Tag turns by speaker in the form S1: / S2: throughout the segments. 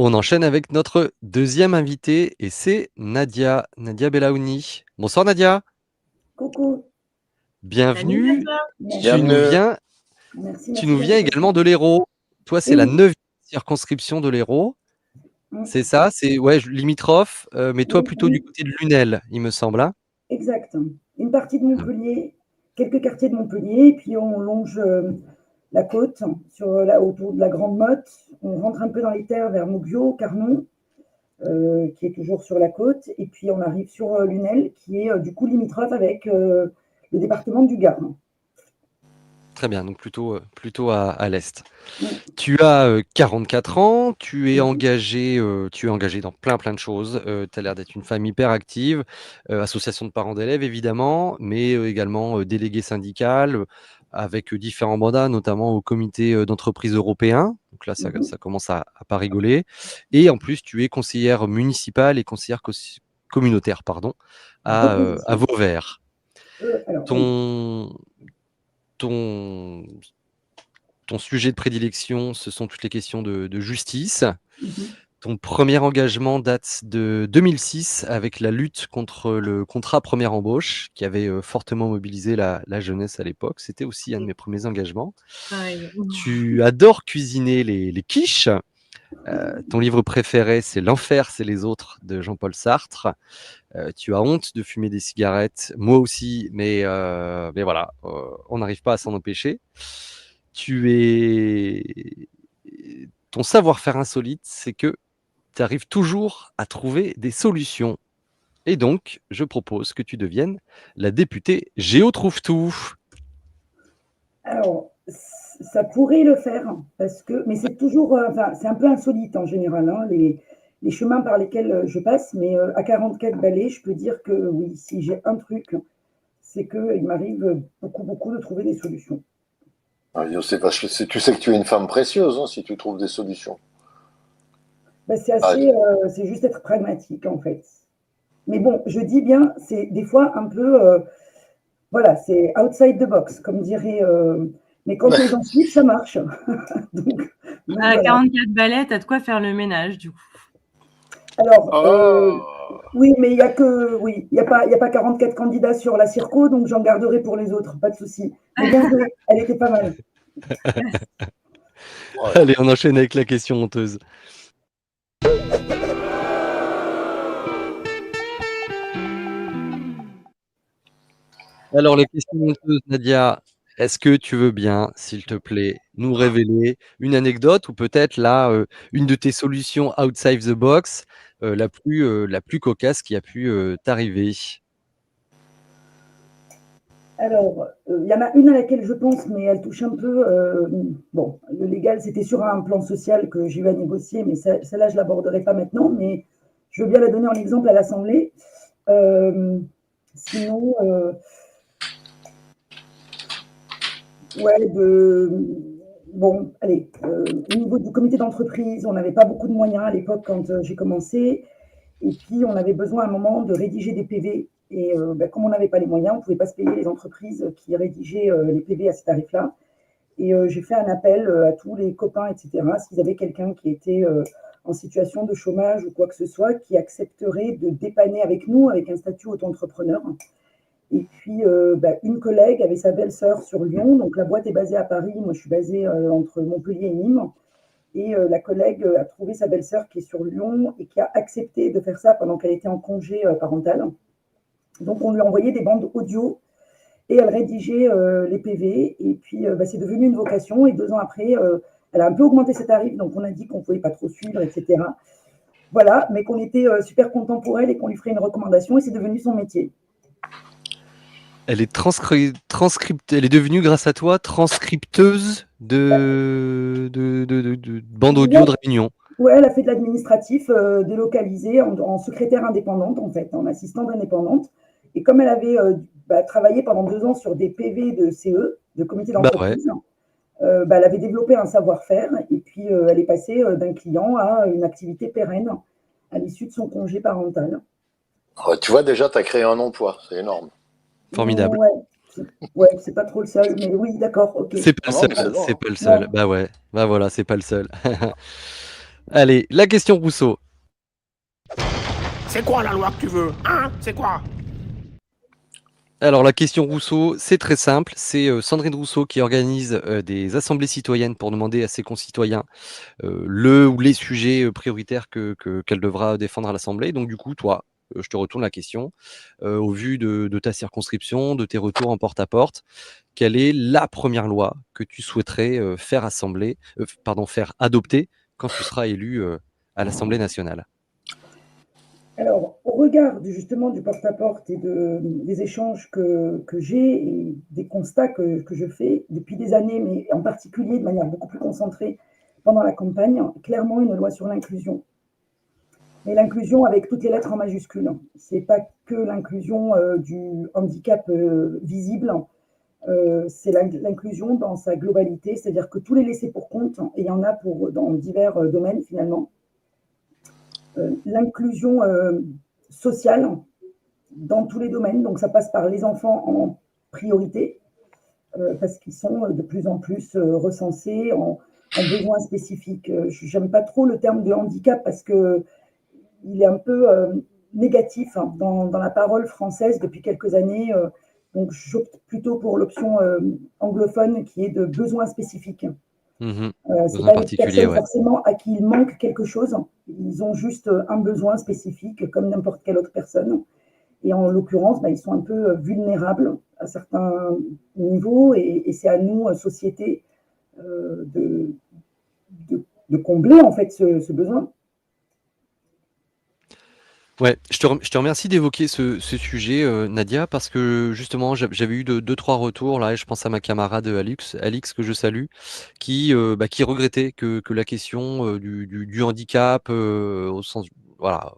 S1: On enchaîne avec notre deuxième invitée et c'est Nadia Belaouni. Bonsoir Nadia,
S2: Coucou.
S3: Salut
S1: bienvenue.
S3: Nadia.
S1: Tu nous
S2: Merci.
S1: viens, tu nous
S2: De
S1: viens également
S2: l'invitation.
S1: de l'Hérault. Toi, c'est la
S2: Oui.
S1: 9e circonscription de l'Hérault.
S2: Mm.
S1: C'est ça, c'est limitrophe, mais toi
S2: Oui,
S1: plutôt du
S2: oui,
S1: côté de Lunel, il me semble, hein.
S2: exact. Une partie de Montpellier, quelques quartiers de Montpellier, et puis on longe la côte autour de la Grande Motte. On rentre un peu dans les terres vers Mauguio, Carnon, qui est toujours sur la côte, et puis on arrive sur Lunel, qui est du coup limitrophe avec le département du Gard.
S1: Très bien, donc plutôt à l'est.
S2: Mm.
S1: Tu as 44 ans, tu es
S2: Mhm.
S1: engagé dans plein de choses. Tu as l'air d'être une femme hyper active, association de parents d'élèves évidemment, mais également déléguée syndicale, avec différents mandats, notamment au comité d'entreprise européen. Donc là, ça
S2: Mhm.
S1: commence à pas rigoler. Et en plus, tu es conseillère municipale et conseillère communautaire, pardon, à
S2: D'opposition.
S1: Vauvert.
S2: Alors, oui.
S1: Ton, ton, ton sujet de prédilection, ce sont toutes les questions de justice.
S2: Mhm.
S1: Ton premier engagement date de 2006 avec la lutte contre le contrat première embauche qui avait fortement mobilisé la jeunesse à l'époque. C'était aussi un de mes premiers engagements.
S3: Pareil.
S1: Tu adores cuisiner les quiches. Ton livre préféré, c'est L'enfer, c'est les autres de Jean-Paul Sartre. Tu as honte de fumer des cigarettes, moi aussi, mais voilà, on n'arrive pas à s'en empêcher. Ton savoir-faire insolite, c'est que tu arrives toujours à trouver des solutions. Et donc, je propose que tu deviennes la députée Géo Trouve-Tout.
S2: Alors, ça pourrait le faire, parce que, mais c'est toujours, enfin, c'est un peu insolite en général, hein, les chemins par lesquels je passe, mais à 44 balais, je peux dire que oui, si j'ai un truc, c'est qu'il m'arrive beaucoup de trouver des solutions.
S4: Ah, tu sais que tu es une femme précieuse hein, si tu trouves des solutions.
S2: Ben,
S4: Ah,
S2: c'est juste être pragmatique en fait. Mais bon, je dis bien, c'est des fois un peu, voilà, c'est outside the box, comme dirait. Mais quand les gens suivent, ça marche. donc,
S3: À
S2: voilà.
S3: 44 balais, t'as de quoi faire le ménage, du coup.
S2: Alors,
S4: oh.
S2: oui, mais il n'y a que, oui, il y a pas 44 candidats sur la Circo, donc j'en garderai pour les autres, pas de souci. Mais bien joué, elle était pas mal.
S4: Ouais.
S1: Allez, on enchaîne avec la question honteuse. Alors, la question honteuse, Nadia, est-ce que tu veux bien, s'il te plaît, nous révéler une anecdote ou peut-être là, une de tes solutions outside the box, la plus cocasse qui a pu t'arriver?
S2: Alors, il y en a une à laquelle je pense, mais elle touche un peu. Bon, le légal, c'était sur un plan social que j'ai eu à négocier, mais celle-là, je ne l'aborderai pas maintenant, mais je veux bien la donner en exemple à l'Assemblée. Sinon, ouais, bon, allez, au niveau du comité d'entreprise, on n'avait pas beaucoup de moyens à l'époque quand j'ai commencé. Et puis, on avait besoin à un moment de rédiger des PV. Et comme on n'avait pas les moyens, on ne pouvait pas se payer les entreprises qui rédigeaient les PV à ces tarifs-là. Et j'ai fait un appel à tous les copains, etc., s'ils avaient quelqu'un qui était en situation de chômage ou quoi que ce soit, qui accepterait de dépanner avec nous, avec un statut auto-entrepreneur. Et puis, une collègue avait sa belle-sœur sur Lyon. Donc, la boîte est basée à Paris. Moi, je suis basée entre Montpellier et Nîmes. Et la collègue a trouvé sa belle-sœur qui est sur Lyon et qui a accepté de faire ça pendant qu'elle était en congé parental. Donc, on lui a envoyé des bandes audio et elle rédigeait les PV. Et puis, c'est devenu une vocation. Et 2 ans après, elle a un peu augmenté ses tarifs. Donc, on a dit qu'on ne pouvait pas trop suivre, etc. Voilà, mais qu'on était super content pour elle et qu'on lui ferait une recommandation. Et c'est devenu son métier.
S1: Elle est elle est devenue, grâce à toi, transcripteuse de bandes audio de réunion.
S2: Ouais, elle a fait de l'administratif délocalisé en secrétaire indépendante, en fait, en assistante indépendante. Et comme elle avait travaillé pendant 2 ans sur des PV de CE, de comité
S1: Bah ouais.
S2: d'entreprise, elle avait développé un savoir-faire et puis elle est passée d'un client à une activité pérenne à l'issue de son congé parental.
S4: Tu vois, déjà, tu as créé un emploi, c'est énorme.
S1: Formidable.
S2: Ouais, c'est pas trop le seul, mais oui, d'accord, ok.
S1: C'est pas le
S4: Non, mais
S1: seul,
S4: c'est bon.
S1: c'est pas le seul. Bah ouais, bah voilà, c'est pas le seul. Allez, la question Rousseau.
S5: C'est quoi la loi que tu veux? Hein? C'est quoi?
S1: Alors la question Rousseau, c'est très simple. C'est Sandrine Rousseau qui organise des assemblées citoyennes pour demander à ses concitoyens le ou les sujets prioritaires qu'elle devra défendre à l'Assemblée. Donc du coup, toi, je te retourne la question. Au vu de ta circonscription, de tes retours en porte-à-porte, quelle est la première loi que tu souhaiterais faire adopter quand tu seras élu à l'Assemblée nationale?
S2: Alors, au regard justement du porte-à-porte et des échanges que j'ai et des constats que je fais depuis des années, mais en particulier de manière beaucoup plus concentrée pendant la campagne, clairement une loi sur l'inclusion. Mais l'inclusion avec toutes les lettres en majuscules. C'est pas que l'inclusion du handicap visible, c'est l'inclusion dans sa globalité, c'est-à-dire que tous les laissés pour compte, et il y en a dans divers domaines finalement, l'inclusion sociale dans tous les domaines. Donc ça passe par les enfants en priorité, parce qu'ils sont de plus en plus recensés en besoins spécifiques. J'aime pas trop le terme de handicap parce que il est un peu négatif dans la parole française depuis quelques années. Donc j'opte plutôt pour l'option anglophone qui est de besoins spécifiques. C'est
S1: Besoin
S2: pas des
S1: particulier,
S2: personnes
S1: ouais.
S2: forcément à qui il manque quelque chose. Ils ont juste un besoin spécifique comme n'importe quelle autre personne. Et en l'occurrence, ils sont un peu vulnérables à certains niveaux et c'est à nous, société, de, de combler en fait ce besoin.
S1: Ouais, je te remercie d'évoquer ce sujet, Nadia, parce que justement, j'avais eu deux, trois retours là, et je pense à ma camarade Alix que je salue, qui regrettait que la question du handicap, au sens, voilà,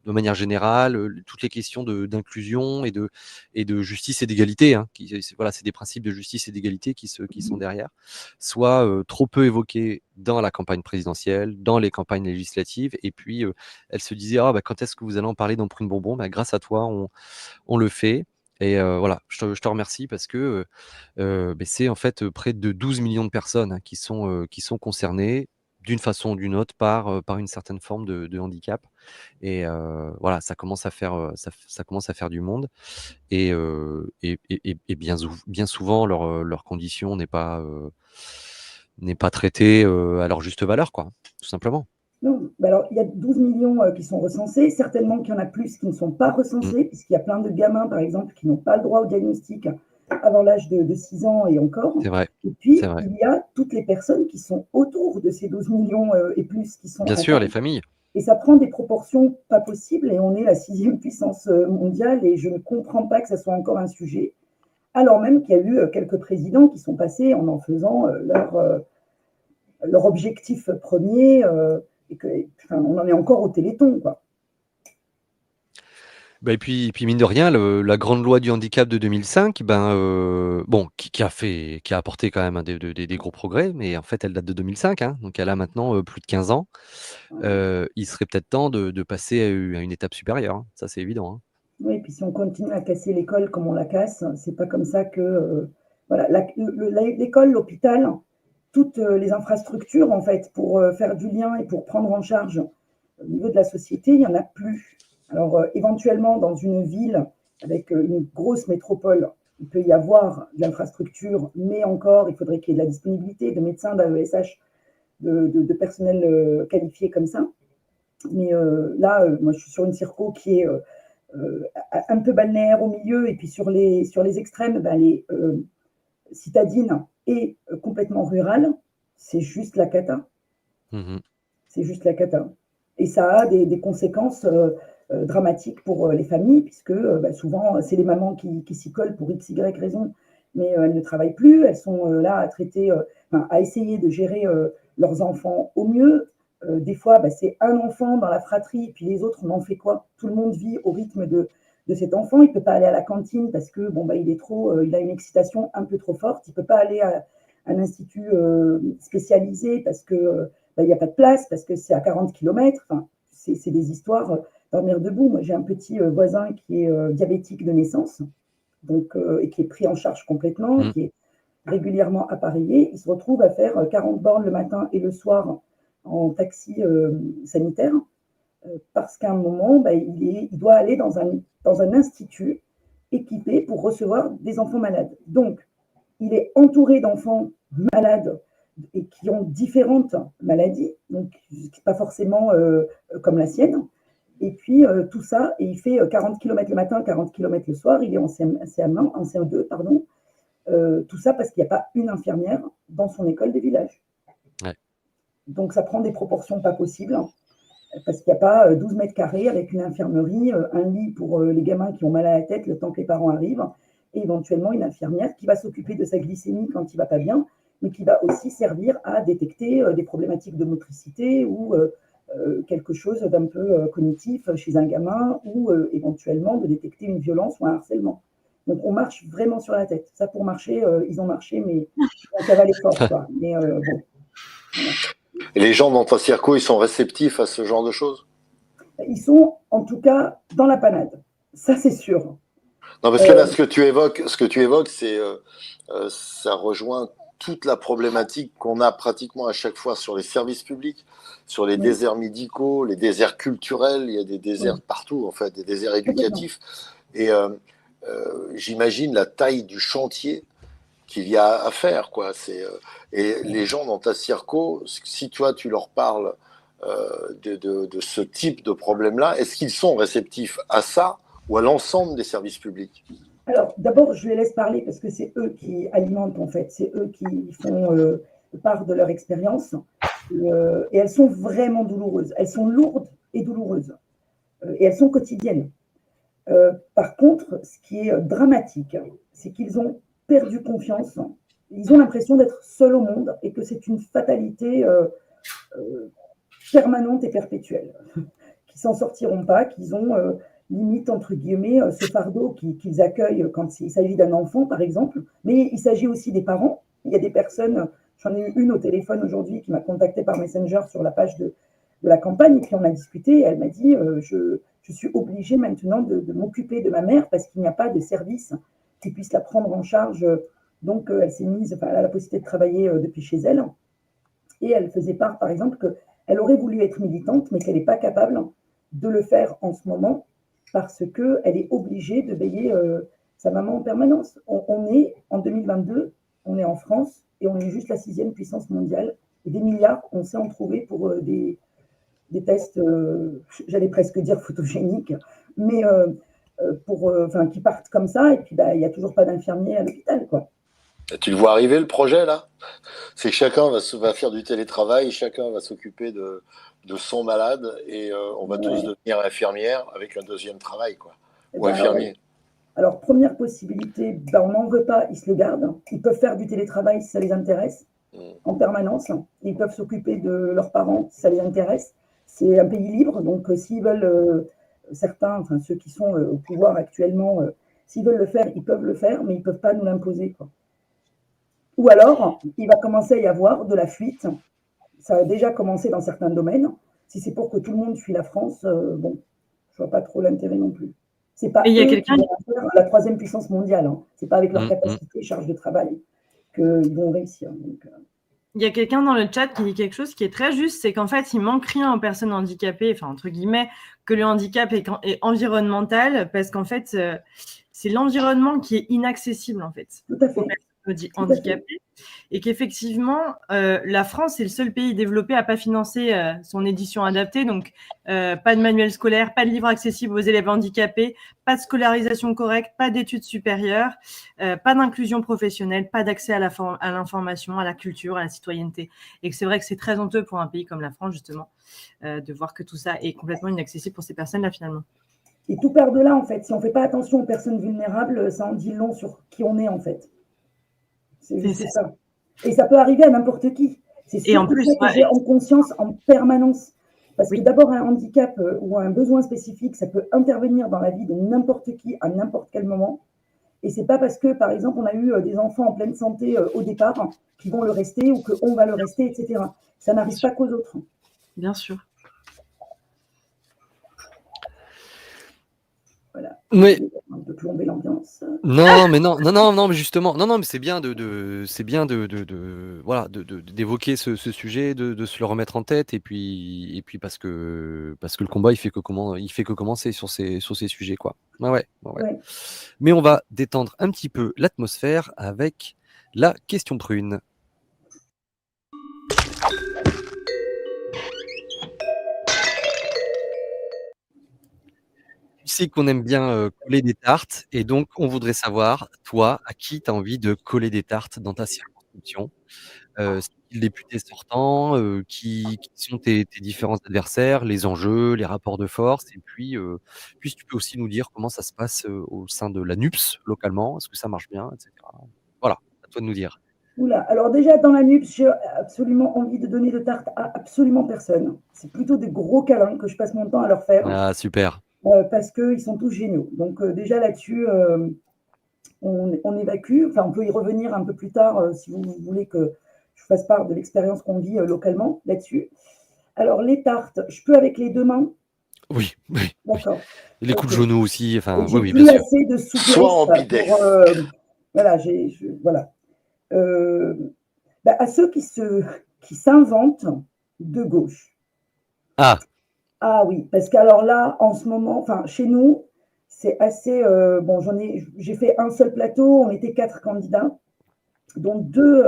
S1: de manière générale, toutes les questions d'inclusion et de justice et d'égalité, hein, voilà, c'est des principes de justice et d'égalité qui sont derrière, soient trop peu évoqués dans la campagne présidentielle, dans les campagnes législatives, et puis elle se disait ah, quand est-ce que vous allez en parler dans Prune Bonbon, grâce à toi, on le fait. Et voilà, je te remercie parce que c'est en fait près de 12 millions de personnes hein, qui sont concernées d'une façon ou d'une autre par une certaine forme de handicap. Et voilà, ça commence à faire, ça commence à faire du monde. Et bien souvent, leur condition n'est pas traitée à leur juste valeur, quoi, tout simplement.
S2: Non, alors il y a 12 millions qui sont recensés. Certainement qu'il y en a plus qui ne sont pas
S1: Mm.
S2: recensés, puisqu'il y a plein de gamins, par exemple, qui n'ont pas le droit au diagnostic avant l'âge de 6 ans et encore.
S1: C'est vrai,
S2: Et
S1: c'est
S2: puis,
S1: vrai.
S2: il y a toutes les personnes qui sont autour de ces 12 millions et plus qui sont
S1: Bien sûr, les
S2: atteintes.
S1: familles.
S2: Et ça prend des proportions pas possibles et on est la 6e puissance mondiale et je ne comprends pas que ça soit encore un sujet, alors même qu'il y a eu quelques présidents qui sont passés en faisant leur objectif premier et on en est encore au Téléthon, quoi.
S1: Et puis mine de rien, la grande loi du handicap de 2005, qui a apporté quand même hein, des gros progrès, mais en fait, elle date de 2005, hein, donc elle a maintenant plus de 15 ans. Il serait peut-être temps de passer à une étape supérieure, hein, ça c'est évident. Hein.
S2: Oui, et puis si on continue à casser l'école comme on la casse, c'est pas comme ça que voilà, l'école, l'hôpital, toutes les infrastructures en fait pour faire du lien et pour prendre en charge au niveau de la société, il n'y en a plus. Alors éventuellement dans une ville avec une grosse métropole, il peut y avoir de l'infrastructure, mais encore il faudrait qu'il y ait de la disponibilité de médecins, d'AESH, de personnel qualifié comme ça. Mais là, moi je suis sur une circo qui est un peu balnéaire au milieu, et puis sur les extrêmes, elle est citadine et complètement rurale. C'est juste la cata.
S1: Mhm.
S2: C'est juste la cata. Et ça a des conséquences dramatiques pour les familles, puisque souvent, c'est les mamans qui s'y collent pour x, y raison, mais elles ne travaillent plus, elles sont là à traiter, à essayer de gérer leurs enfants au mieux. Des fois, c'est un enfant dans la fratrie, puis les autres, on en fait quoi? Tout le monde vit au rythme de cet enfant. Il ne peut pas aller à la cantine parce que il est trop, il a une excitation un peu trop forte. Il ne peut pas aller à un institut spécialisé parce que il n'y a pas de place, parce que c'est à 40 km. Enfin, c'est des histoires dormir debout. Moi, j'ai un petit voisin qui est diabétique de naissance, donc, et qui est pris en charge complètement,
S1: Mhm.
S2: qui est régulièrement appareillé. Il se retrouve à faire 40 bornes le matin et le soir en taxi sanitaire, parce qu'à un moment, il doit aller dans un institut équipé pour recevoir des enfants malades. Donc, il est entouré d'enfants malades et qui ont différentes maladies, donc pas forcément comme la sienne. Et puis tout ça, et il fait 40 km le matin, 40 km le soir, il est en CM1, en CE2, pardon. Tout ça parce qu'il n'y a pas une infirmière dans son école des villages.
S1: Ouais.
S2: Donc ça prend des proportions pas possibles, parce qu'il n'y a pas 12 mètres carrés avec une infirmerie, un lit pour les gamins qui ont mal à la tête le temps que les parents arrivent, et éventuellement une infirmière qui va s'occuper de sa glycémie quand il ne va pas bien, mais qui va aussi servir à détecter des problématiques de motricité ou quelque chose d'un peu cognitif chez un gamin, ou éventuellement de détecter une violence ou un harcèlement. Donc on marche vraiment sur la tête. Ça, pour marcher, ils ont marché, mais ils ont cavalé fort, quoi. Mais bon. Voilà.
S4: Et les gens dans ta circo, ils sont réceptifs à ce genre de choses?
S2: Ils sont, en tout cas, dans la panade. Ça, c'est sûr.
S4: Non, parce que là, ce que tu évoques, c'est ça rejoint toute la problématique qu'on a pratiquement à chaque fois sur les services publics, sur les déserts médicaux, les déserts culturels. Il y a des déserts partout, en fait, des déserts éducatifs. Et j'imagine la taille du chantier qu'il y a à faire, quoi. Et les gens dans ta circo, si toi tu leur parles de ce type de problème-là, est-ce qu'ils sont réceptifs à ça ou à l'ensemble des services publics?
S2: Alors, d'abord, je les laisse parler parce que c'est eux qui alimentent, en fait. C'est eux qui font part de leur expérience. Et elles sont vraiment douloureuses. Elles sont lourdes et douloureuses. Et elles sont quotidiennes. Par contre, ce qui est dramatique, c'est qu'ils ont perdu confiance. Ils ont l'impression d'être seuls au monde et que c'est une fatalité permanente et perpétuelle. Qu'ils s'en sortiront pas, qu'ils ont limite, entre guillemets, ce fardeau qu'ils accueillent quand il s'agit d'un enfant, par exemple. Mais il s'agit aussi des parents. Il y a des personnes, j'en ai eu une au téléphone aujourd'hui qui m'a contacté par Messenger sur la page de la campagne, et puis on a discuté, et elle m'a dit je suis obligée maintenant de m'occuper de ma mère parce qu'il n'y a pas de service qui puisse la prendre en charge. Donc elle s'est mise, elle a la possibilité de travailler depuis chez elle, et elle faisait part, par exemple, qu'elle aurait voulu être militante, mais qu'elle n'est pas capable de le faire en ce moment parce qu'elle est obligée de veiller sa maman en permanence. On est en 2022, on est en France, et on est juste la 6e puissance mondiale, et des milliards, on sait en trouver pour des tests, j'allais presque dire photogéniques, mais qui partent comme ça, et puis il n'y a toujours pas d'infirmier à l'hôpital, quoi.
S4: Et tu le vois arriver, le projet, là? C'est que chacun va faire du télétravail, chacun va s'occuper de son malade, et on va tous devenir infirmière avec un deuxième travail, quoi. Ou infirmier.
S2: Alors, première possibilité, on n'en veut pas, ils se le gardent. Ils peuvent faire du télétravail si ça les intéresse, en permanence. Ils peuvent s'occuper de leurs parents si ça les intéresse. C'est un pays libre, donc s'ils veulent, certains, enfin ceux qui sont au pouvoir actuellement, s'ils veulent le faire, ils peuvent le faire, mais ils ne peuvent pas nous l'imposer, quoi. Ou alors, il va commencer à y avoir de la fuite. Ça a déjà commencé dans certains domaines. Si c'est pour que tout le monde fuit la France, bon, je ne vois pas trop l'intérêt non plus. C'est pas eux qui vont faire la 3e puissance mondiale. Hein. C'est pas avec leur capacité et charge de travail qu'ils vont réussir. Donc,
S3: il y a quelqu'un dans le chat qui dit quelque chose qui est très juste, c'est qu'en fait, il manque rien aux personnes handicapées, enfin, entre guillemets, que le handicap est environnemental, parce qu'en fait, c'est l'environnement qui est inaccessible, en fait,
S2: tout à fait.
S3: aux personnes handicapées, et qu'effectivement, la France est le seul pays développé à pas financer son édition adaptée, donc pas de manuel scolaire, pas de livre accessible aux élèves handicapés, pas de scolarisation correcte, pas d'études supérieures, pas d'inclusion professionnelle, pas d'accès à l'information, à la culture, à la citoyenneté. Et que c'est vrai que c'est très honteux pour un pays comme la France, justement, de voir que tout ça est complètement inaccessible pour ces personnes-là, finalement.
S2: Et tout part de là, en fait. Si on ne fait pas attention aux personnes vulnérables, ça en dit long sur qui on est, en fait. C'est juste ça. Et ça peut arriver à n'importe qui. C'est surtout ça que j'ai en conscience en permanence. Parce que d'abord, un handicap ou un besoin spécifique, ça peut intervenir dans la vie de n'importe qui à n'importe quel moment. Et c'est pas parce que, par exemple, on a eu des enfants en pleine santé au départ qui vont le rester ou qu'on va le rester, etc. Ça n'arrive pas qu'aux autres.
S3: Bien sûr.
S2: Voilà.
S1: Oui.
S2: On peut plomber l'ambiance.
S1: Non, mais non, mais justement, non, mais c'est bien voilà, d'évoquer ce sujet, de se le remettre en tête, et puis parce que le combat, il fait que commencer sur ces sujets, quoi. Ouais.
S2: Ouais.
S1: Mais on va détendre un petit peu l'atmosphère avec la question prune. Tu sais qu'on aime bien coller des tartes, et donc on voudrait savoir, toi, à qui tu as envie de coller des tartes dans ta circonscription? Style député sortant, qui sont tes différents adversaires, les enjeux, les rapports de force, et puis si tu peux aussi nous dire comment ça se passe, au sein de la NUPS localement. Est-ce que ça marche bien, et cetera? Voilà, à toi de nous dire.
S2: Oula, alors déjà dans la NUPS, j'ai absolument envie de donner de tarte à absolument personne. C'est plutôt des gros câlins que je passe mon temps à leur faire,
S1: Ah super.
S2: parce qu'ils sont tous géniaux. Donc déjà là-dessus, on évacue. Enfin, on peut y revenir un peu plus tard si vous voulez que je fasse part de l'expérience qu'on vit localement là-dessus. Alors les tartes, je peux avec les deux mains.
S1: Oui.
S2: D'accord.
S1: Les coups de
S2: Ok.
S1: genoux aussi, enfin,
S2: J'ai
S1: oui, bien
S2: plus
S1: sûr.
S2: assez de
S4: Soit
S2: souplesse
S4: en bidet.
S2: pour. Voilà, voilà. Euh, à ceux qui s'inventent de gauche.
S1: Ah,
S2: Ah oui, parce qu'alors là, en ce moment, enfin chez nous, c'est assez. Bon, j'ai fait un seul plateau, on était 4 candidats, dont deux.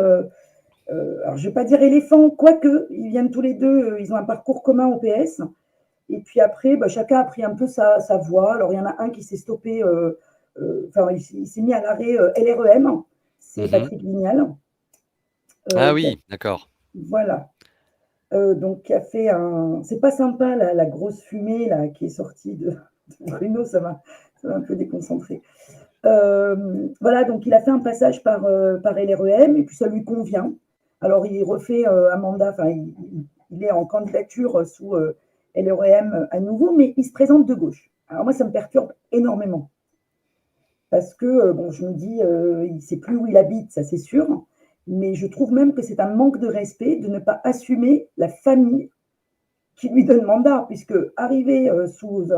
S2: Alors je vais pas dire éléphants, quoique ils viennent tous les deux, ils ont un parcours commun au PS. Et puis après, chacun a pris un peu sa voie. Alors il y en a un qui s'est stoppé, enfin il s'est mis à l'arrêt LREM, c'est
S1: mmh.
S2: Patrick Vignal.
S1: Ah
S2: Qui a-
S1: oui, d'accord.
S2: voilà. Donc qui a fait un. C'est pas sympa la grosse fumée là qui est sortie de Bruno, ça m'a un peu déconcentré. Voilà, donc il a fait un passage par LREM et puis ça lui convient. Alors il refait un mandat, enfin il est en candidature sous LREM à nouveau, mais il se présente de gauche. Alors moi ça me perturbe énormément parce que bon, je me dis, il ne sait plus où il habite, ça c'est sûr, mais je trouve même que c'est un manque de respect de ne pas assumer la famille qui lui donne mandat, puisque arriver sous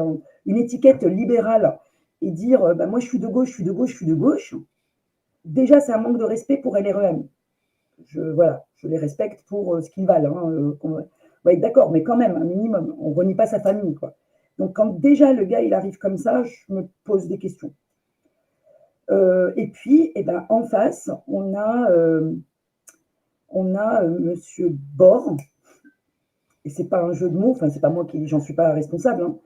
S2: une étiquette libérale et dire moi je suis de gauche, je suis de gauche, je suis de gauche, déjà c'est un manque de respect pour LREM. Voilà, je les respecte pour ce qu'ils valent. On va être d'accord, mais quand même, un minimum, on ne renie pas sa famille, quoi. Donc quand déjà le gars il arrive comme ça, je me pose des questions. Et puis, en face, on a Monsieur Bord, et c'est pas un jeu de mots, enfin c'est pas moi qui, j'en suis pas responsable, hein,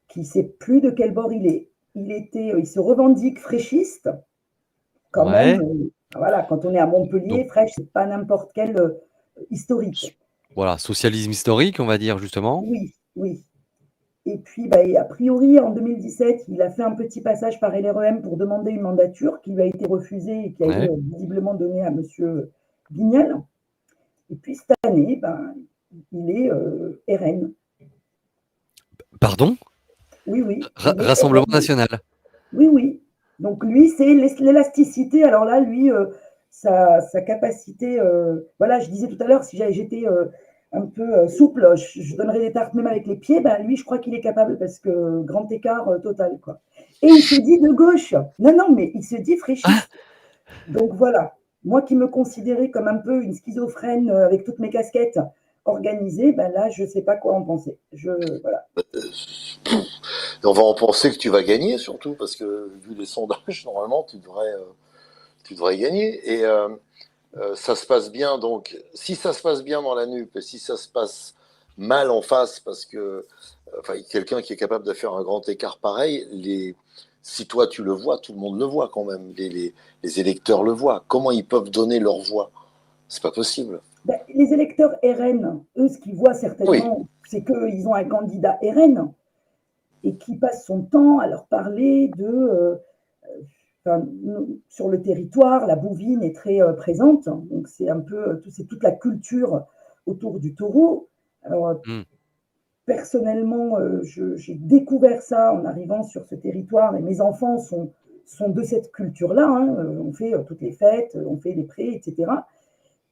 S2: qui sait plus de quel bord il est. Il se revendique fraîchiste, quand même.
S1: Ouais,
S2: Voilà, quand on est à
S1: donc
S2: Montpellier, fraîche, c'est pas n'importe quel historique.
S1: voilà, socialisme historique, on va dire, justement.
S2: Oui, oui. Et puis, et a priori, en 2017, il a fait un petit passage par LREM pour demander une mandature qui lui a été refusée et qui a été
S1: Ouais.
S2: visiblement donnée à Monsieur Vignal. Et puis cette année, il est RN.
S1: Pardon?
S2: Oui, oui, il est
S1: Rassemblement
S2: RN.
S1: national.
S2: Oui, oui. Donc lui, c'est l'élasticité. Alors là, lui, sa capacité, voilà, je disais tout à l'heure, si j'étais un peu souple, je donnerais des tartes même avec les pieds. Lui, je crois qu'il est capable parce que grand écart total, quoi. Et il se dit de gauche. Non, non, mais il se dit
S1: Ah!
S2: fraîchiste. Donc voilà, moi qui me considérais comme un peu une schizophrène avec toutes mes casquettes organisées, là, je ne sais pas quoi en penser. Voilà.
S4: On va en penser que tu vas gagner, surtout, parce que vu les sondages, normalement, tu devrais gagner. Et ça se passe bien, donc, si ça se passe bien dans la nupe, et si ça se passe mal en face, parce que quelqu'un qui est capable de faire un grand écart pareil, si toi tu le vois, tout le monde le voit quand même. Les électeurs le voient. Comment ils peuvent donner leur voix? C'est pas possible.
S2: Les électeurs RN, eux, ce qu'ils voient
S4: Oui,
S2: certainement, c'est qu'ils ont un candidat RN et qui passe son temps à leur parler sur le territoire, la bouvine est très présente, donc c'est un peu, c'est toute la culture autour du taureau. Alors,
S1: Mmh.
S2: personnellement, j'ai découvert ça en arrivant sur ce territoire, et mes enfants sont de cette culture-là, hein. On fait toutes les fêtes, on fait les prés, etc.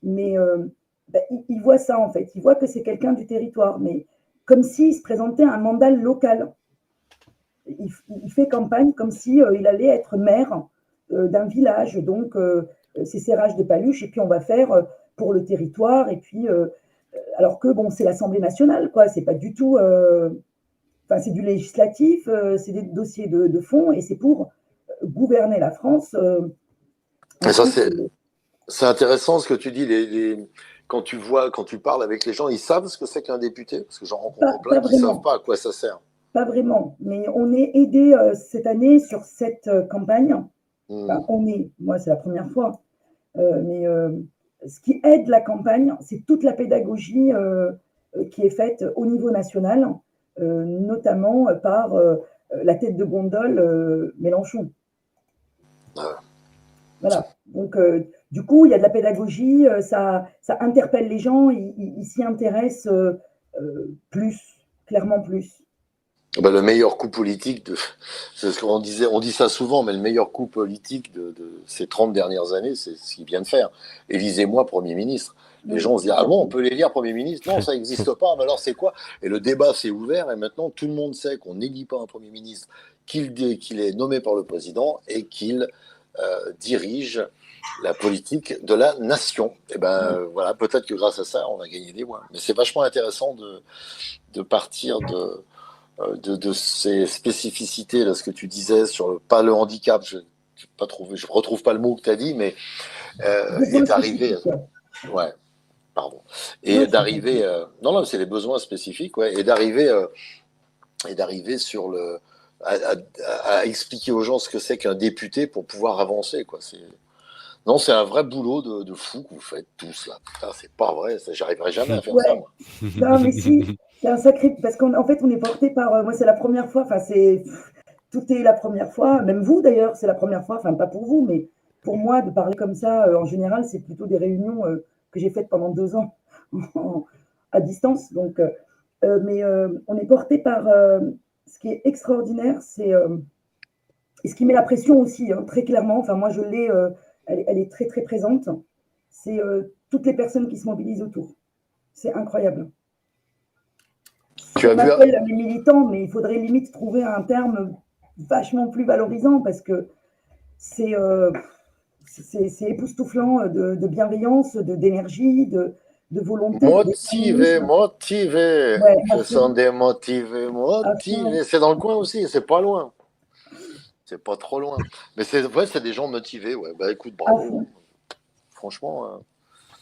S2: Mais ils voient ça, en fait. Ils voient que c'est quelqu'un du territoire, mais comme s'il se présentait à un mandat local. Il fait campagne comme si il allait être maire d'un village, donc c'est serrage de paluche, et puis on va faire pour le territoire, et puis alors que bon, c'est l'Assemblée nationale, quoi, c'est pas du tout, enfin c'est du législatif, c'est des dossiers de fond, et c'est pour gouverner la France.
S4: Et ça, c'est intéressant ce que tu dis. Quand tu parles avec les gens, ils savent ce que c'est qu'un député? Parce que j'en rencontre plein qui ne savent pas à quoi ça sert.
S2: Pas vraiment, mais on est aidé cette année sur cette campagne. Enfin, moi c'est la première fois, mais ce qui aide la campagne, c'est toute la pédagogie qui est faite au niveau national, notamment par la tête de gondole Mélenchon. Voilà, donc du coup, il y a de la pédagogie, ça interpelle les gens, ils s'y intéressent plus, clairement plus.
S4: Ben, le meilleur coup politique, c'est ce qu'on disait, on dit ça souvent, mais le meilleur coup politique de ces 30 dernières années, c'est ce qu'il vient de faire. Élisez-moi Premier ministre. Les gens se disent, ah bon, on peut l'élire Premier ministre? Non, ça n'existe pas, mais alors c'est quoi? Et le débat s'est ouvert, et maintenant tout le monde sait qu'on n'élit pas un Premier ministre, qu'il est nommé par le président et qu'il dirige la politique de la nation. Et ben voilà, peut-être que grâce à ça, on a gagné des voix. Mais c'est vachement intéressant de partir de ces spécificités, là, ce que tu disais sur pas le handicap, je retrouve pas le mot que tu as dit, mais et d'arriver, ouais, pardon, et d'arriver, non, c'est les besoins spécifiques, ouais, et d'arriver sur à expliquer aux gens ce que c'est qu'un député pour pouvoir avancer, quoi. Non, c'est un vrai boulot de fou que vous faites tous là. Putain, c'est pas vrai, j'arriverai jamais à faire ça, moi.
S2: Non, mais si, c'est un sacré, parce qu'en fait, on est porté par, moi, c'est la première fois, enfin, tout est la première fois, même vous d'ailleurs, c'est la première fois, enfin, pas pour vous, mais pour moi, de parler comme ça, en général, c'est plutôt des réunions que j'ai faites pendant 2 ans à distance, donc, mais on est porté par, ce qui est extraordinaire, c'est, et ce qui met la pression aussi, hein, très clairement, enfin, moi, je l'ai, elle est très, très présente, c'est toutes les personnes qui se mobilisent autour. C'est incroyable. On appelle les militants, mais il faudrait limite trouver un terme vachement plus valorisant parce que c'est époustouflant de bienveillance, d'énergie, de volonté.
S4: Motivé.
S2: Ouais,
S4: Ce sont des motivés. C'est dans le coin aussi, c'est pas loin. C'est pas trop loin. Mais c'est des gens motivés. Ouais. Bah écoute, bravo. Franchement.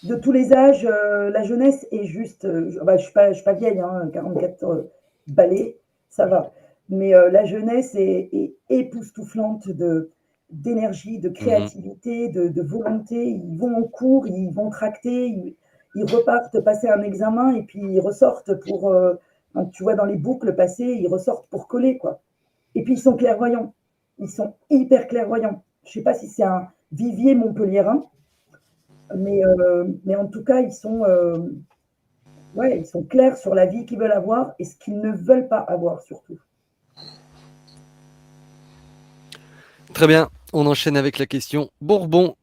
S2: De tous les âges, la jeunesse est juste. Je ne suis pas vieille, hein, 44 balais, ça va. Mais la jeunesse est époustouflante d'énergie, de créativité, de volonté. Ils vont en cours, ils vont tracter, ils repartent passer un examen et puis ils ressortent pour. Tu vois, dans les boucles passées, ils ressortent pour coller, quoi. Et puis ils sont clairvoyants. Ils sont hyper clairvoyants. Je ne sais pas si c'est un vivier montpelliérain. Mais en tout cas, ils sont clairs sur la vie qu'ils veulent avoir et ce qu'ils ne veulent pas avoir surtout.
S1: Très bien, on enchaîne avec la question Bourbon.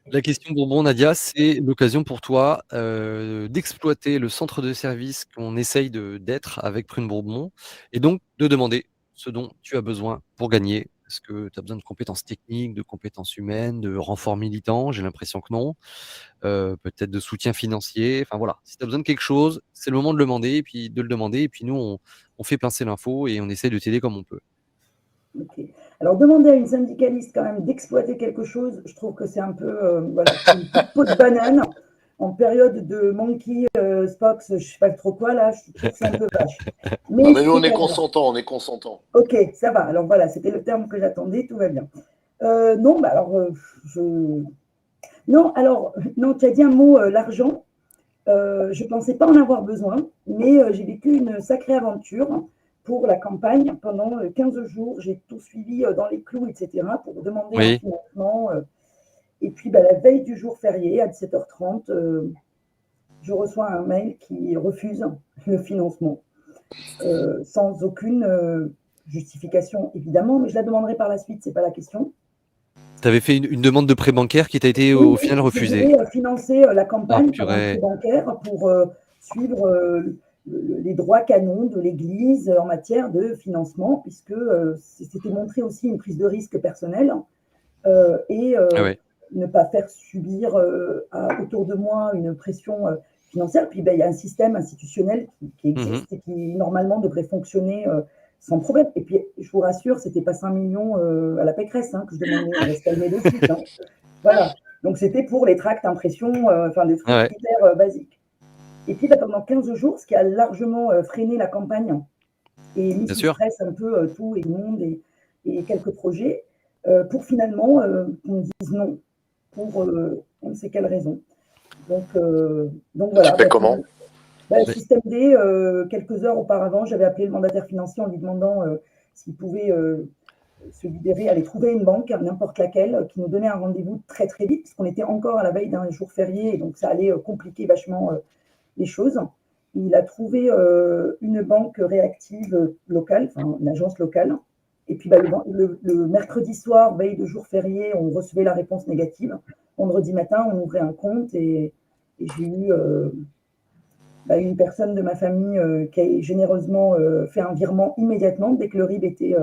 S1: La question Bourbon, Nadia, c'est l'occasion pour toi d'exploiter le centre de service qu'on essaye d'être avec Prune Bourbon et donc de demander ce dont tu as besoin pour gagner. Est-ce que tu as besoin de compétences techniques, de compétences humaines, de renforts militants? J'ai l'impression que non. Peut-être de soutien financier. Enfin voilà, si tu as besoin de quelque chose, c'est le moment de le demander. Et puis nous, on fait pincer l'info et on essaie de t'aider comme on peut.
S2: Ok. Alors, demander à une syndicaliste quand même d'exploiter quelque chose, je trouve que c'est un peu une petite peau de banane en période de monkey, Spox, je ne sais pas trop quoi, là, je trouve que c'est un peu vache.
S4: Mais nous, on est consentants, Ok,
S2: ça va. Alors voilà, c'était le terme que j'attendais, tout va bien. Non, bah alors, non, tu as dit un mot, l'argent. Je ne pensais pas en avoir besoin, mais j'ai vécu une sacrée aventure pour la campagne. Pendant 15 jours, j'ai tout suivi dans les clous, etc., pour demander un financement. Et puis, la veille du jour férié, à 17h30, je reçois un mail qui refuse le financement, sans aucune justification, évidemment, mais je la demanderai par la suite, ce n'est pas la question.
S1: Tu avais fait une demande de prêt bancaire qui t'a été au final refusée.
S2: Je voulais financer la campagne par un prêt bancaire pour suivre les droits canons de l'Église en matière de financement, puisque c'était montré aussi une prise de risque personnelle et
S1: Ah ouais.
S2: ne pas faire subir autour de moi une pression financière. Puis il y a un système institutionnel qui existe et qui normalement devrait fonctionner sans problème. Et puis je vous rassure, c'était pas 5 millions à la Pécresse que je demandais, on va se calmer de suite. Voilà. Donc c'était pour les tracts, impressions, des trucs hyper basiques. Et puis pendant 15 jours, ce qui a largement freiné la campagne et mis sous stress un peu tout et le monde et quelques projets, pour finalement qu'on me dise non, pour on ne sait quelle raison. Donc voilà.
S4: Tu fais comment?
S2: Système D, quelques heures auparavant, j'avais appelé le mandataire financier en lui demandant s'il pouvait se libérer, aller trouver une banque, n'importe laquelle, qui nous donnait un rendez-vous très très vite, parce qu'on était encore à la veille d'un jour férié, et donc ça allait compliquer vachement les choses. Il a trouvé une banque réactive locale, une agence locale. Et puis le mercredi soir, veille de jour férié, on recevait la réponse négative. Vendredi matin, on ouvrait un compte et j'ai eu une personne de ma famille qui a généreusement fait un virement immédiatement dès que le RIB était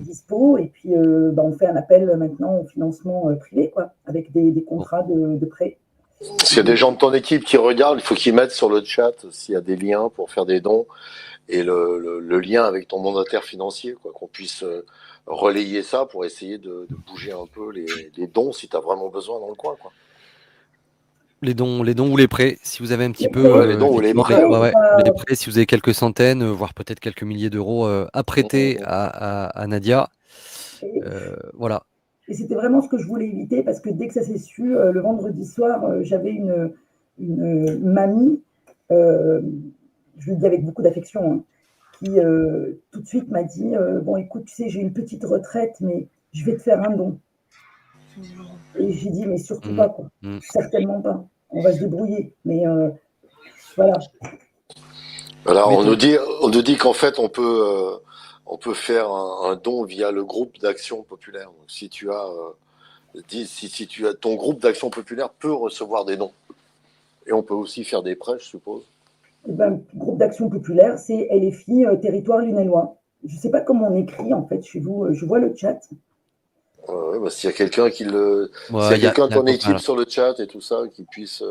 S2: dispo. Et puis on fait un appel maintenant au financement privé, avec des contrats de prêt.
S4: S'il y a des gens de ton équipe qui regardent, il faut qu'ils mettent sur le chat s'il y a des liens pour faire des dons et le lien avec ton mandataire financier, qu'on puisse relayer ça pour essayer de bouger un peu les dons si tu as vraiment besoin dans le coin.
S1: Les dons ou les prêts, si vous avez un petit peu.
S4: Les dons ou les prêts.
S1: Les prêts, si vous avez quelques centaines, voire peut-être quelques milliers d'euros à prêter à Nadia. Voilà.
S2: Et c'était vraiment ce que je voulais éviter, parce que dès que ça s'est su, le vendredi soir, j'avais une mamie, je le dis avec beaucoup d'affection, qui tout de suite m'a dit bon, écoute, tu sais, j'ai une petite retraite, mais je vais te faire un don. Et j'ai dit, mais surtout pas, certainement pas. On va se débrouiller, mais voilà.
S4: Voilà, on nous dit qu'en fait, on peut faire un don via le groupe d'action populaire. Donc, si tu as ton groupe d'action populaire peut recevoir des dons. Et on peut aussi faire des prêts, je suppose.
S2: Groupe d'action populaire, c'est LFI Territoire Lunellois. Je ne sais pas comment on écrit en fait chez vous. Je vois le chat.
S4: S'il y a quelqu'un s'il y a quelqu'un de ton équipe sur le chat et tout ça, qui puisse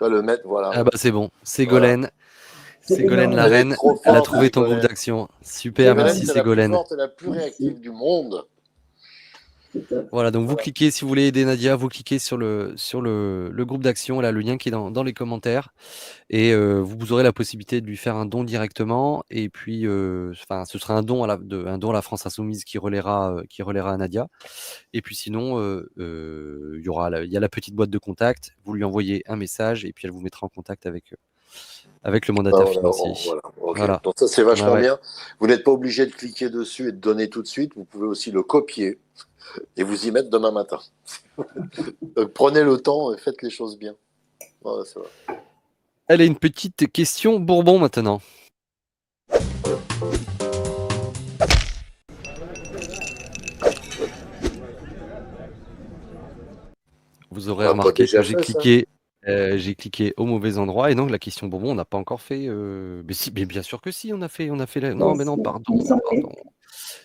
S4: le mettre, voilà.
S1: Ah c'est bon, c'est Ségolène. Ségolène la reine, elle a trouvé ton groupe d'action. Super, merci Ségolène.
S4: C'est la plus forte et la plus réactive du monde.
S1: Voilà, donc vous cliquez, si vous voulez aider Nadia, vous cliquez sur le groupe d'action, là, le lien qui est dans les commentaires, et vous aurez la possibilité de lui faire un don directement, et puis ce sera un don à la France Insoumise qui relaiera à Nadia, et puis sinon il y a la petite boîte de contact, vous lui envoyez un message, et puis elle vous mettra en contact avec le mandataire financier.
S4: Voilà. Donc ça c'est vachement bien. Vous n'êtes pas obligé de cliquer dessus et de donner tout de suite, vous pouvez aussi le copier et vous y mettre demain matin. Donc prenez le temps et faites les choses bien. Voilà, c'est vrai.
S1: Elle a une petite question Bourbon maintenant. Vous aurez remarqué que j'ai cliqué au mauvais endroit, et donc la question Bourbon on n'a pas encore fait. Mais bien sûr que si, on a fait non, mais non, pardon.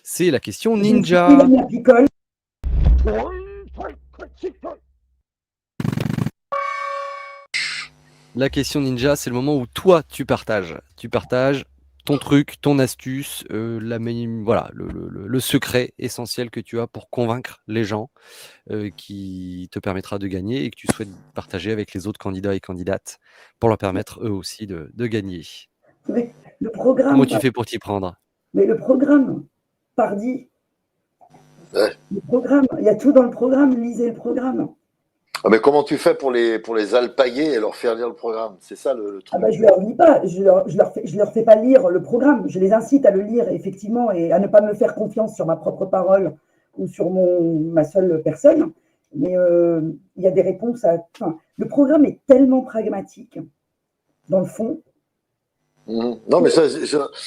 S1: C'est la question ninja. La question ninja, c'est le moment où toi tu partages ton truc, ton astuce, le secret essentiel que tu as pour convaincre les gens, qui te permettra de gagner et que tu souhaites partager avec les autres candidats et candidates pour leur permettre eux aussi de gagner.
S2: Mais le programme.
S1: Comment tu fais pour t'y prendre?
S2: Mais le programme, pardi.
S4: Ouais.
S2: Le programme, il y a tout dans le programme, lisez le programme.
S4: Ah, mais comment tu fais pour les alpaguer et leur faire lire le programme? C'est ça le truc.
S2: Je leur lis pas, je leur fais pas lire le programme. Je les incite à le lire effectivement et à ne pas me faire confiance sur ma propre parole ou sur ma seule personne. Mais il y a des réponses à. Le programme est tellement pragmatique dans le fond.
S4: Non, mais ça,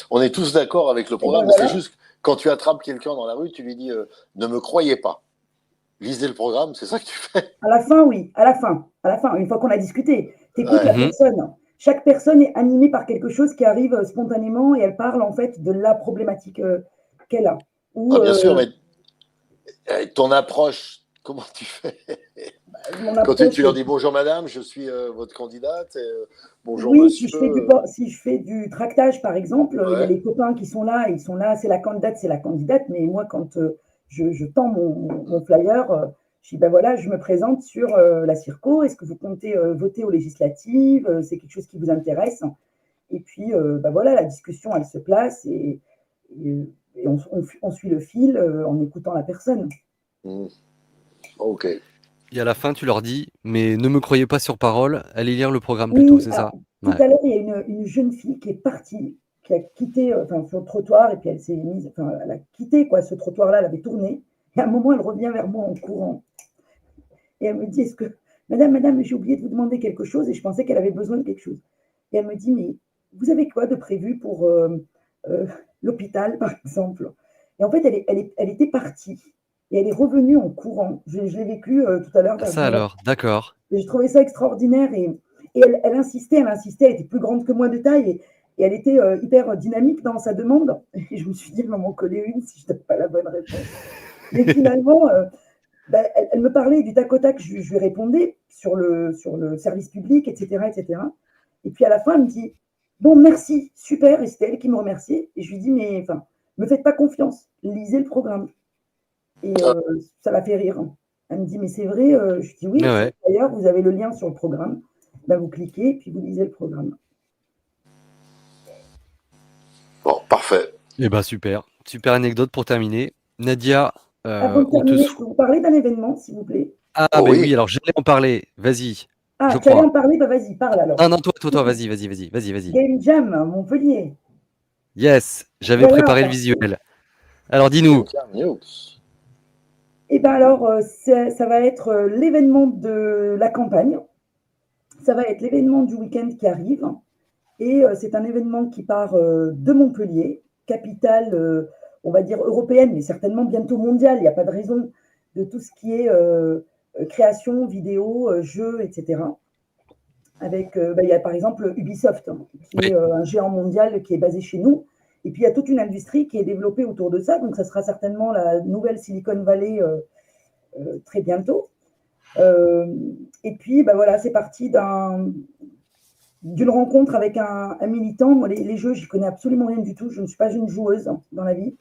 S4: on est tous d'accord avec le programme. C'est juste quand tu attrapes quelqu'un dans la rue, tu lui dis ne me croyez pas. Lisez le programme, c'est ça que tu fais?
S2: À la fin, oui. À la fin. Une fois qu'on a discuté, tu écoutes la personne. chaque personne est animée par quelque chose qui arrive spontanément et elle parle en fait de la problématique qu'elle a. Ou,
S4: Bien sûr, mais ton approche, comment tu fais?
S2: mon
S4: Quand
S2: approche,
S4: tu leur dis bonjour madame, je suis votre candidate, bonjour
S2: oui,
S4: monsieur.
S2: si je fais du tractage, par exemple, il y a
S4: Ouais.
S2: les copains qui sont là, ils sont là, c'est la candidate, mais moi, quand je tends mon flyer, je dis, ben voilà, je me présente sur la Circo, est-ce que vous comptez voter aux législatives, c'est quelque chose qui vous intéresse? Et puis, ben voilà, la discussion, elle se place et on suit le fil en écoutant la personne.
S4: Ok.
S2: Ah,
S1: Et à la fin, tu leur dis: «Mais ne me croyez pas sur parole, allez lire le programme plutôt»,
S2: oui,
S1: c'est
S2: alors,
S1: ça?
S2: tout
S1: Ouais.
S2: à l'heure, il y a une jeune fille qui est partie, qui a quitté, enfin, sur le trottoir et puis elle s'est mise, enfin, elle a quitté quoi, ce trottoir-là, elle avait tourné et à un moment, elle revient vers moi en courant et elle me dit: «Est-ce que madame, j'ai oublié de vous demander quelque chose» et je pensais qu'elle avait besoin de quelque chose et elle me dit: «Mais vous avez quoi de prévu pour, l'hôpital, par exemple?» Et en fait, elle était partie et elle est revenue en courant. Je l'ai vécu, tout à l'heure
S1: Ah
S2: vers
S1: ça
S2: 19:00.
S1: alors, d'accord.
S2: Et je trouvais ça extraordinaire et elle insistait, elle était plus grande que moi de taille et elle était hyper dynamique dans sa demande. Et je me suis dit, elle va m'en coller une si je ne donne pas la bonne réponse. Mais finalement, elle me parlait du tac au tac, je lui répondais sur le service public, etc., etc. Et puis à la fin, elle me dit, bon, merci, super. Et c'était elle qui me remerciait. Et je lui dis, mais enfin, me faites pas confiance, lisez le programme. Et ça l'a fait rire. Elle me dit: «Mais c'est vrai?» Je dis:
S1: Ouais,
S2: «Oui, sur
S1: ouais.
S2: le flyer, vous avez le lien sur le programme. Bah, vous cliquez et puis vous lisez le programme».
S4: Bon, parfait.
S1: Eh ben, super. Super anecdote pour terminer. Nadia,
S2: Avant de
S1: on te
S2: terminer, je
S1: sou
S2: peux vous parler d'un événement, s'il vous plaît?
S1: ah
S4: Oh
S1: ben oui,
S4: oui.
S1: alors j'allais en parler. Vas-y, je
S2: Ah, tu allais
S1: crois.
S2: en parler? Bah, vas-y, parle alors.
S1: Non, non, toi, vas-y.
S2: Game Jam à Montpellier.
S1: Yes, j'avais
S2: Voilà.
S1: préparé le visuel. Alors dis-nous.
S4: Game News.
S2: Et ben alors, ça va être l'événement de la campagne. Ça va être l'événement du week-end qui arrive. Et c'est un événement qui part de Montpellier, capitale, on va dire européenne, mais certainement bientôt mondiale. Il n'y a pas de raison de tout ce qui est création, vidéo, jeux, etc. Avec, il y a par exemple Ubisoft, hein, qui
S1: Oui.
S2: est un géant mondial qui est basé chez nous. Et puis il y a toute une industrie qui est développée autour de ça. Donc ça sera certainement la nouvelle Silicon Valley très bientôt. Et puis voilà, c'est parti d'une rencontre avec un militant. Moi, les jeux, j'y connais absolument rien du tout. Je ne suis pas une joueuse dans la vie,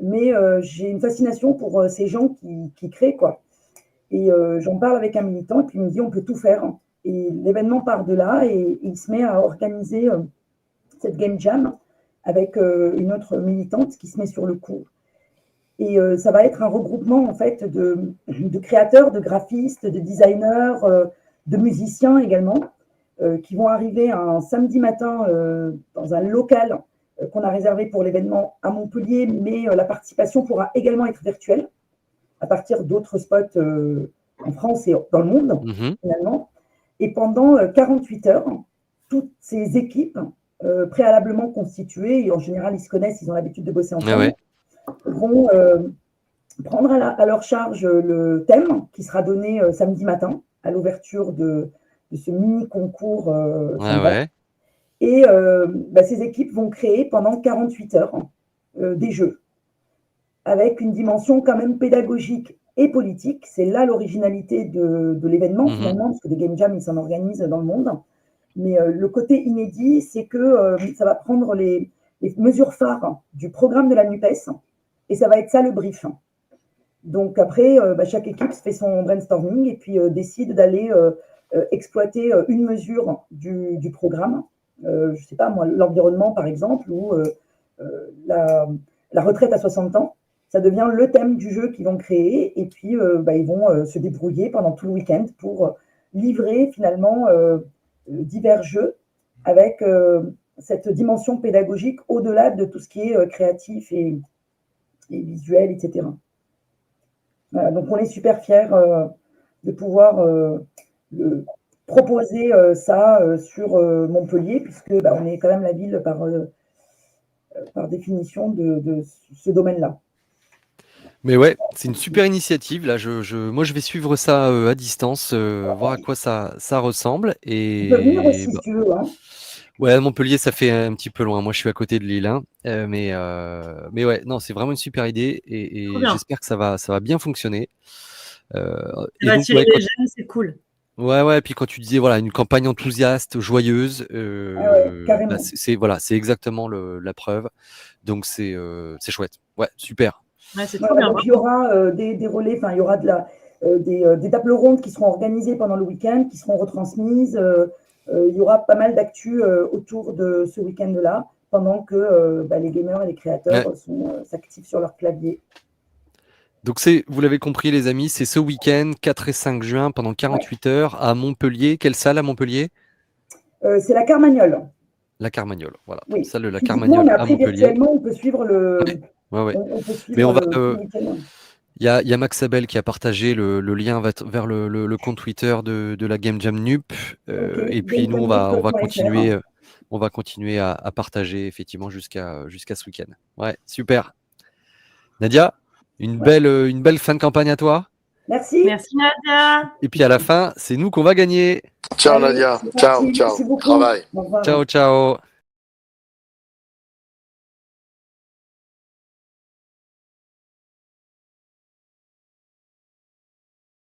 S2: mais j'ai une fascination pour ces gens qui créent, quoi. Et j'en parle avec un militant, et puis il me dit on peut tout faire. Et l'événement part de là, et il se met à organiser cette game jam avec une autre militante qui se met sur le coup. Et ça va être un regroupement en fait de créateurs, de graphistes, de designers, de musiciens également, qui vont arriver un samedi matin dans un local qu'on a réservé pour l'événement à Montpellier, mais la participation pourra également être virtuelle à partir d'autres spots en France et dans le monde,
S1: Mhm.
S2: finalement. Et pendant 48 heures, toutes ces équipes préalablement constituées, et en général ils se connaissent, ils ont l'habitude de bosser
S1: Ouais,
S2: ensemble,
S1: ouais.
S2: vont prendre à leur charge le thème qui sera donné samedi matin à l'ouverture de ce mini concours
S1: Ouais,
S2: sympa.
S1: ouais.
S2: Et ces équipes vont créer pendant 48 heures des jeux avec une dimension quand même pédagogique et politique. C'est là l'originalité de l'événement
S1: Mhm.
S2: finalement, parce que des game jams, ils s'en organisent dans le monde. Mais le côté inédit, c'est que ça va prendre les mesures phares du programme de la NUPES et ça va être ça le brief. Donc après, chaque équipe se fait son brainstorming et puis décide d'aller exploiter une mesure du programme. Je ne sais pas moi, l'environnement par exemple, ou la retraite à 60 ans. Ça devient le thème du jeu qu'ils vont créer et puis ils vont se débrouiller pendant tout le week-end pour livrer finalement divers jeux avec cette dimension pédagogique au-delà de tout ce qui est créatif et visuel, etc. Voilà, donc on est super fiers de pouvoir proposer ça sur Montpellier, puisque on est quand même la ville par définition de ce domaine-là.
S1: Mais ouais, c'est une super initiative. Là, moi, je vais suivre ça à distance, voir à quoi ça ressemble.
S2: Tu peux venir
S1: Et
S2: aussi
S1: bah,
S2: si tu veux, hein.
S1: ouais, Montpellier, ça fait un petit peu loin. Moi, je suis à côté de Lille, hein. Mais ouais, non, c'est vraiment une super idée
S3: Trop
S1: et
S3: bien.
S1: j'espère que ça va bien fonctionner.
S3: Ça
S1: Et
S3: va
S1: donc,
S3: attirer
S1: ouais,
S3: les jeunes, c'est cool.
S1: ouais, puis quand tu disais voilà une campagne enthousiaste, joyeuse,
S2: Ah ouais,
S1: bah,
S2: carrément.
S1: voilà, c'est exactement la preuve. Donc c'est chouette. Ouais, super.
S3: Ouais, c'est trop
S2: Voilà,
S3: bien.
S2: donc il y aura des relais, enfin il y aura des tables rondes qui seront organisées pendant le week-end, qui seront retransmises. Il y aura pas mal d'actu autour de ce week-end-là, pendant que les gamers et les
S1: Ouais.
S2: créateurs s'activent sur leur clavier.
S1: Donc vous l'avez compris les amis, c'est ce week-end 4 et 5 juin pendant
S2: Ouais.
S1: 48 heures à Montpellier. Quelle salle à Montpellier?
S2: C'est la Carmagnole.
S1: La Carmagnole. Voilà,
S2: Oui,
S1: salle de la
S2: physiquement,
S1: Carmagnole
S2: mais
S1: à
S2: après
S1: Montpellier.
S2: virtuellement, on peut suivre
S1: Ouais.
S2: on peut
S1: Mais on
S2: suivre
S1: va
S2: tout le week-end.
S1: il y a Max Abel qui a partagé le lien vers le compte Twitter de la Game Jam Nup.
S2: Ok,
S1: Et puis nous
S2: gamejammnup.fr.
S1: on va continuer à partager effectivement jusqu'à ce week-end. Ouais, super. Nadia,
S2: Ouais.
S1: une belle fin de campagne à toi.
S2: Merci.
S3: Merci Nadia.
S1: Et puis à la fin, c'est nous qu'on va gagner.
S4: Ciao
S2: Allez,
S4: Nadia.
S2: c'est
S4: Ciao,
S2: parti.
S4: ciao.
S2: Merci beaucoup.
S4: Travail.
S2: Au revoir.
S1: Ciao, ciao.